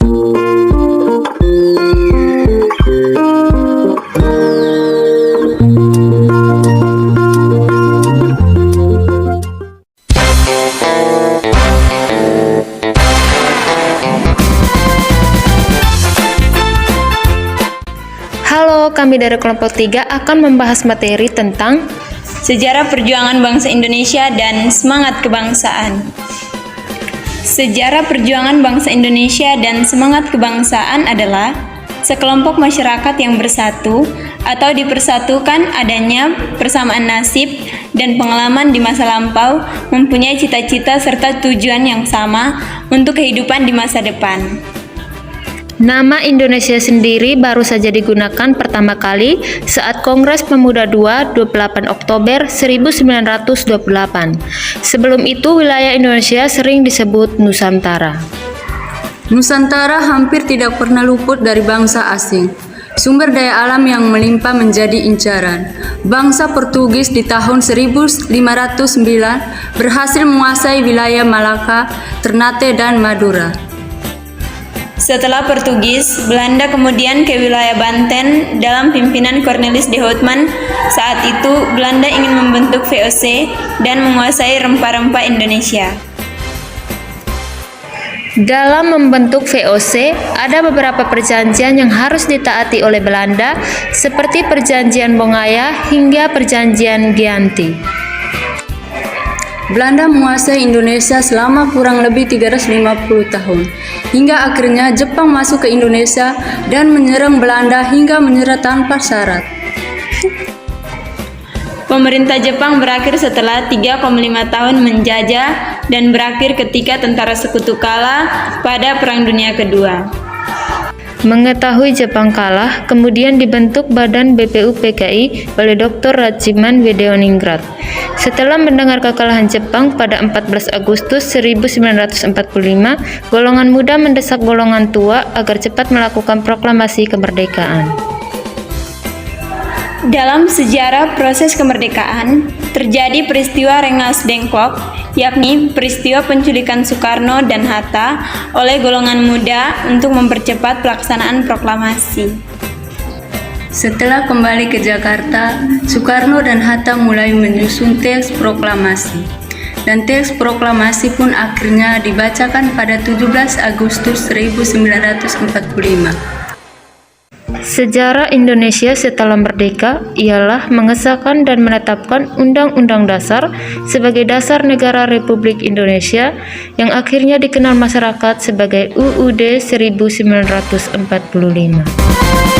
Halo, kami dari kelompok 3 akan membahas materi tentang sejarah perjuangan bangsa Indonesia dan semangat kebangsaan. Sejarah perjuangan bangsa Indonesia dan semangat kebangsaan adalah sekelompok masyarakat yang bersatu atau dipersatukan adanya persamaan nasib dan pengalaman di masa lampau, mempunyai cita-cita serta tujuan yang sama untuk kehidupan di masa depan. nama Indonesia sendiri baru saja digunakan pertama kali saat Kongres Pemuda II 28 Oktober 1928. Sebelum itu wilayah Indonesia sering disebut Nusantara. Nusantara hampir tidak pernah luput dari bangsa asing. Sumber daya alam yang melimpah menjadi incaran. Bangsa Portugis di tahun 1509 berhasil menguasai wilayah Malaka, Ternate, dan Madura. Setelah Portugis, Belanda kemudian ke wilayah Banten dalam pimpinan Cornelis de Houtman. Saat itu, Belanda ingin membentuk VOC dan menguasai rempah-rempah Indonesia. Dalam membentuk VOC, ada beberapa perjanjian yang harus ditaati oleh Belanda, seperti Perjanjian Bongaya hingga Perjanjian Gianti. Belanda menguasai Indonesia selama kurang lebih 350 tahun, hingga akhirnya Jepang masuk ke Indonesia dan menyerang Belanda hingga menyerah tanpa syarat. Pemerintah Jepang berakhir setelah 3,5 tahun menjajah dan berakhir ketika tentara sekutu kalah pada Perang Dunia Kedua. Mengetahui Jepang kalah, kemudian dibentuk Badan BPUPKI oleh Dr. Rajiman Wideoningrat. Setelah mendengar kekalahan Jepang pada 14 Agustus 1945, golongan muda mendesak golongan tua agar cepat melakukan proklamasi kemerdekaan. Dalam sejarah proses kemerdekaan, terjadi peristiwa Rengas Dengklok, yakni peristiwa penculikan Soekarno dan Hatta oleh golongan muda untuk mempercepat pelaksanaan proklamasi. Setelah kembali ke Jakarta, Soekarno dan Hatta mulai menyusun teks proklamasi. Dan teks proklamasi pun akhirnya dibacakan pada 17 Agustus 1945. Sejarah Indonesia setelah merdeka ialah mengesahkan dan menetapkan Undang-Undang Dasar sebagai dasar negara Republik Indonesia yang akhirnya dikenal masyarakat sebagai UUD 1945.